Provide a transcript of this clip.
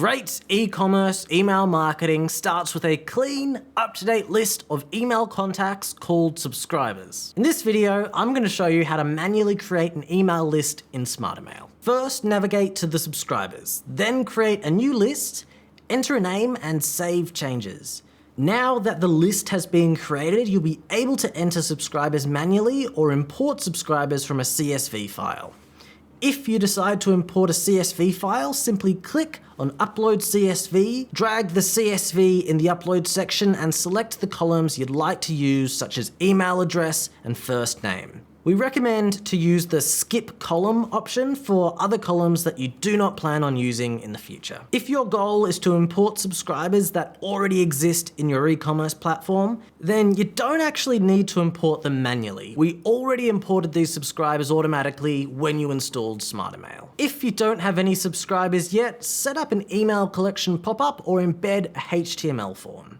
Great e-commerce email marketing starts with a clean, up-to-date list of email contacts called subscribers. In this video, I'm going to show you how to manually create an email list in Smartrmail. First, navigate to the subscribers, then create a new list, enter a name and save changes. Now that the list has been created, you'll be able to enter subscribers manually or import subscribers from a CSV file. If you decide to import a CSV file, simply click on Upload CSV, drag the CSV in the Upload section and select the columns you'd like to use, such as email address and first name. We recommend to use the skip column option for other columns that you do not plan on using in the future. If your goal is to import subscribers that already exist in your e-commerce platform, then you don't actually need to import them manually. We already imported these subscribers automatically when you installed Smartrmail. If you don't have any subscribers yet, set up an email collection pop-up or embed a HTML form.